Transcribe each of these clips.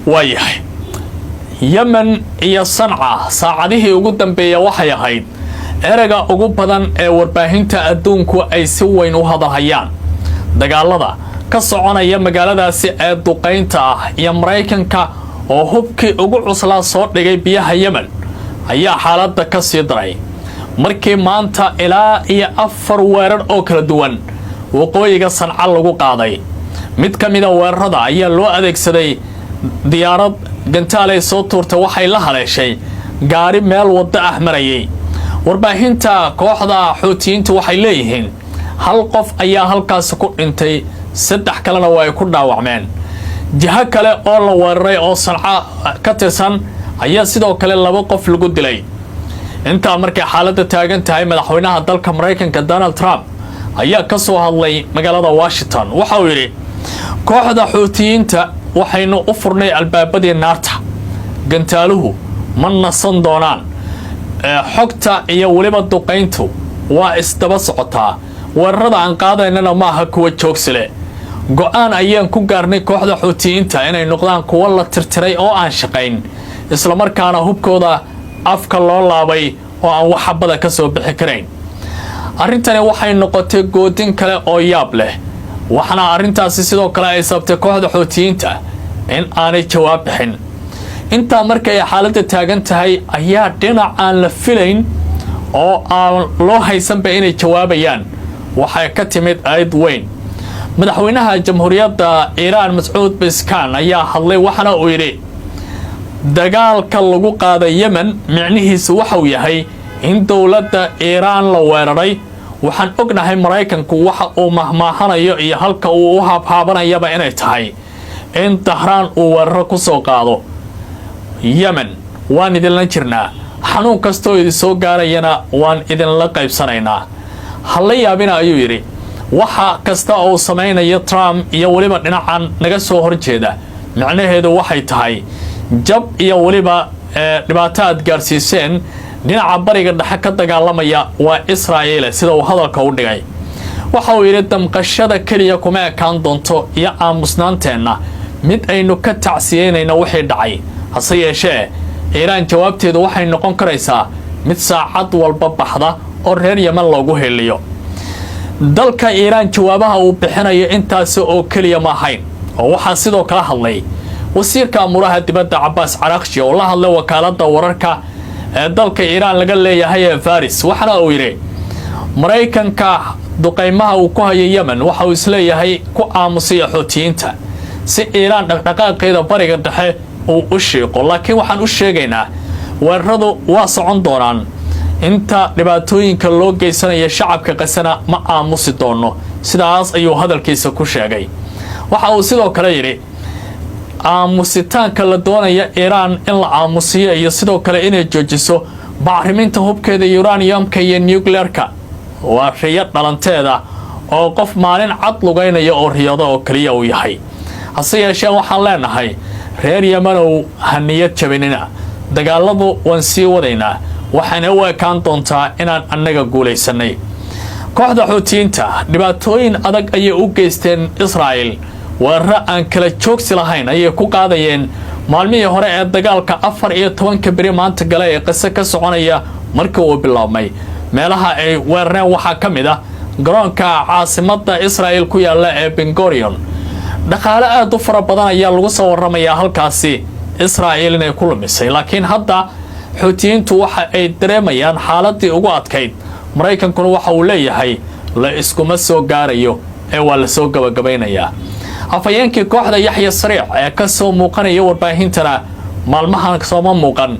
waayahay yemen iyo sanca saacadihii ugu dambeeya waxay ahayd ereyga ugu badan ee warbaahinta adduunku ay si weyn u hadalhayaan dagaalada ka soconaya magaaladaasi ee duqaynta ah iyo Mareykanka oo hubkii ugu cuslaa soo dhigay biyaha Yemen ayaa xaaladda ka sii daray markii maanta ilaa iyo 4 weerar oo kala duwan waqooyiga Sanca lagu qaaday mid ka mid ah weerarada ayaa loo adeegsaday diyaarad gantaale soo tuurtay waxay la haleeshay gaari meel wada ah marayay warbaahinta kooxda Xuutiyiintu waxay leeyihiin hal qof ayaa halkaas ku dhintay 3 kalena way ku dhaawacmeen jiha kale oo la weeraray oo Sanca ka tirsan ayaa sidoo kale 2 qof lagu dilay inta markay xaaladda taagan tahay madaxweynaha dalka Mareykanka Donald Trump ayaa ka soo hadlay magaalada Washington waxa uu yiri kooxda Xuutiyiinta waxaynu u furnay albaabadii naarta gantaaluhu ma nasan doonaan xogta iyo waliba duqayntu waa isdaba socotaa weerarada aan qaadaynana ma aha kuwa joogsile go'aan ayaan ku gaarnay kooxda Xuutiyiinta inay noqdaan kuwa la tirtiray oo aan shaqayn isla markaana hubkooda afka loo laabay oo aan wax xabada ka soo bixi karayn arrintani waxay noqotay goodin kale oo yaab leh waxana arrintaasi sidoo kale ay sabtay kooxda Xuutiyiinta in aanay jawaab bixin inta markay xaaladda taagan tahay ayaa dhinac aan la filayn oo aan loo haysanba inay jawaabayaan waxay ka timid ayd weyn madaxweynaha jamhuuriyadda Iran Mas'uud Pezeshkian ayaa hadlay waxana uu yiri dagaalka lagu qaaday Yemen micnihiisu waxa uu yahay in dawladda Iran la weeraray waxaan ognahay Mareykanku waxa uu mahmaahanayo iyo halka uu u habaabanayaba inay tahay in Tehran uu weerar ku soo qaado Yemen waan idin la jirnaa xanuun kasto idin soo gaarayna waan idin la qaybsanaynaa hal yaabina ayuu yiri waxa kasta oo sameeynaya Trump iyo waliba dhinacan naga soo horjeeda macnaheedu waxay tahay jab iyo waliba dhibaatad gaarsiiseen dhinaca bariga dhexe ka dagaalamaya waa Israa'iil sida uu hadalka u dhigay waxa uu yiri damqashada kaliya kuma ekaan doonto iyo aamusnaanteena mid aynu ka tacsiyeynayna wixii dhacay hase yeeshee Iran jawaabteedu waxay noqon karaysaa mid saacad walba baxda oo reer Yemen loogu heliyo dalka Iran jawaabaha uu bixinayo intaas oo kaliya ma ahayn oo waxa sidoo kale hadlay wasiirka amuraha dibadda Abbas Araghchi oo la hadlay wakaaladda wararka ee dalka Iran laga leeyahay ee Faris waxana uu yiri Mareykanka duqeymaha uu ku hayo Yemen waxa uu isleeyahay ku aamusay Xuutiyiinta si Iran dhaqdhaqaaqeeda bariga dhexe uu u sheego laakiin waxaan u sheegaynaa weeraradu waa socon doonaan inta dhibaatooyinka loo geysanayo shacabka qasana ma aamusi doono sidaas ayuu hadalkiisa ku sheegay waxa uu sidoo kale yiri aamusitaanka la doonaya Iran in la aamusiyo iyo sidoo kale inay joojiso bacriminta hubkeeda uraniumka iyo nuclearka waa riyad dhalanteeda oo qof maalin cad lugaynaya oo riyado oo kaliya uu yahay hase yeeshee waxaan leenahay reer Yemen oo haniyad jabinina dagaaladu waan sii wadaynaa waxaana u ekaan doontaa inaan annaga guulaysanay kooxda Xuutiyiinta dhibaatooyin adag ayay u geysteen Israa'iil weerar aan kala joogsi lahayn ayay ku qaadayeen maalmihii hore ee dagaalka 14 bari maanta galay ee qisa ka soconaya markii uu bilaabmay meelaha ay weerareen waxa kamid ah garoonka caasimadda Israa'iil ku yaala ee Ben Gurion dhaqaale aad u fara badan ayaa lagu soo waramayaa halkaasi Israa'iil inay ku lumisay laakiin hadda Xuutiyiintu waxa ay dareemayaan xaaladii ugu adkayd Mareykankuna waxa uu leeyahay la iskuma soo gaarayo ee waa la soo gabagabaynayaa afayeenkii kooxda Yaxya Sariic ee ka soo muuqanaya warbaahintana maalmahan sooma muuqan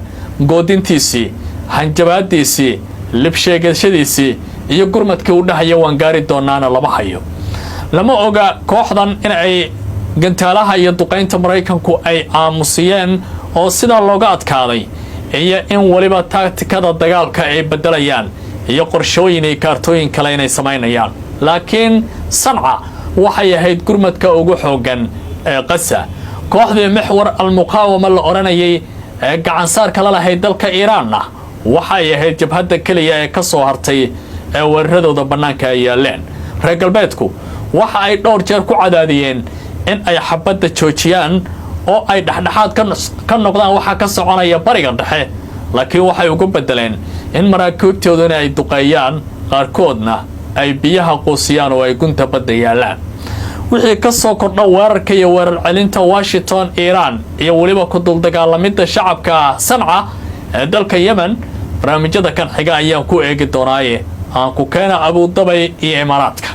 goodintiisii hanjabaadiisii libsheegashadiisii iyo gurmadkii u dhahaya waan gaari doonaana lama hayo lama oga kooxdan in ay gantaalaha iyo duqaynta Mareykanku ay aamusiyeen oo sida looga adkaaday iyo in waliba taktikada dagaalka ay bedelayaan iyo qorshooyin ay kaartooyin kale inay sameynayaan laakiin Sanca waxay ahayd gurmadka ugu xoogan ee Gaza kooxda Mixwar al-Muqaawama la oranayay ee gacan saar kala lahayd dalka Iran waxay ahayd jabhadda kaliya ee ka soo hartay ee weeraradooda banaanka ay yaaleen reer galbeedku waxa ay dhowr jeer ku cadaadiyeen in ay xabadda joojiyaan oo ay dhexdhexaad ka noqdaan waxa ka soconaya bariga dhexe laakiin waxay ugu bedeleen in maraakiibtooduna ay duqeeyaan qaarkoodna ay biyaha qoosiyaan oo ay gunta badda yaalaan wixii ka soo kordha weerarka iyo weerar celinta Washington Iran iyo waliba ku dul dagaalamida shacabka Sanca ee dalka Yemen barnaamijyada kan xiga ayaan ku eegi doonaaye aan ku keena Abu Dhabi iyo Imaaraadka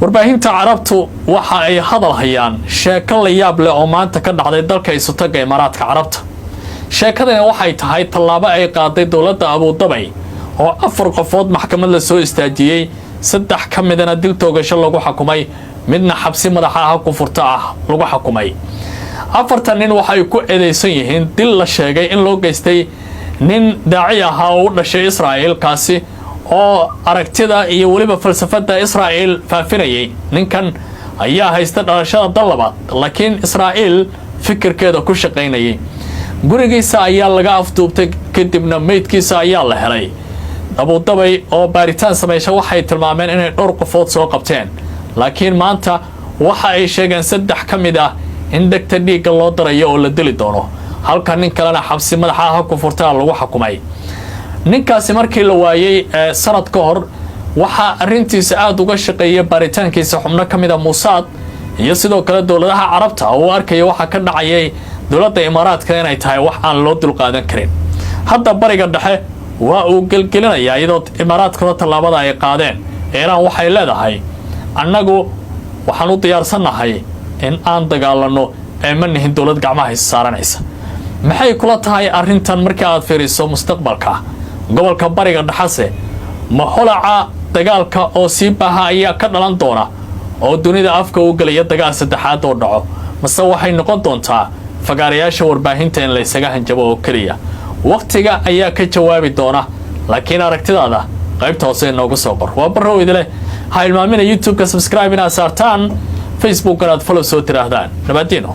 warbaahinta Carabtu waxa ay hadal hayaan sheeko la yaab leh oo maanta ka dhacday dalka Isutaga Imaaraadka Carabta sheekadani waxay tahay tallaabo ay qaaday dawladda Abu Dhabi oo 4 qofood maxkamad la soo istaajiyay 3 ka midna dil toogasho lagu xukumay midna xabsi madaxa ku furta lagu xukumay 4 nin waxay ku eedeysan yihiin dil la sheegay in loo geystay nin daaci ah oo u dhashay Israa'iil kaasi oo aragtida iyo waliba falsafada Israa'iil faafinayay ninkan ayaa haysta dhalashada dalabaad laakiin Israa'iil fikirkeeda ku shaqeynayay gurigiisa ayaa laga afduubtay kadibna meydkiisa ayaa la helay Abu Dhabi oo baaritaan sameeyay waxay tilmaameen inay dhowr qofood soo qabteen laakiin maanta waxa ay sheegeen 3 ka mid ah in degta dhiiga loo darayo oo la dili doono halka nin kalena xabsi madaxa ku furta lagu xukumay ninkaasi markii la waayay sanad ka hor waxa arintiisa aad uga shaqeeyay baaritaankiisa xubno ka mid ah Mossad iyo sidoo kale dawladaha Carabta oo arkay waxa ka dhacay dawladda Imaaraadka inay tahay wax aan loo dul qaadan karin hadda bariga dhexe waa uu gelgelinaya iyadoo Imaaraadka tallaabada ay qaadeen Iran waxay leedahay annagu waxaan u diyaarsanahay in aan dagaalano ee ma nihin dawlad gacmaha saaranaysa maxay kula tahay arintan markii aad fiiriso mustaqbalka gobolka bariga dhexe ma holaca dagaalka oo si baaha ayaa ka dhalan doona oo dunida afka u galaya dagaal saddexaad oo dhaco mase waxay noqon doontaa fagaarayaasha warbaahinta in la isaga hanjabo oo kaliya waqtiga ayaa ka jawaabi doona laakiin aragtidaada qaybta hoose noogu soo qor waa barrow idile ha ilmaamina YouTube-ka subscribe ina saartaan Facebook-kana follow soo tiraahdaan nabadino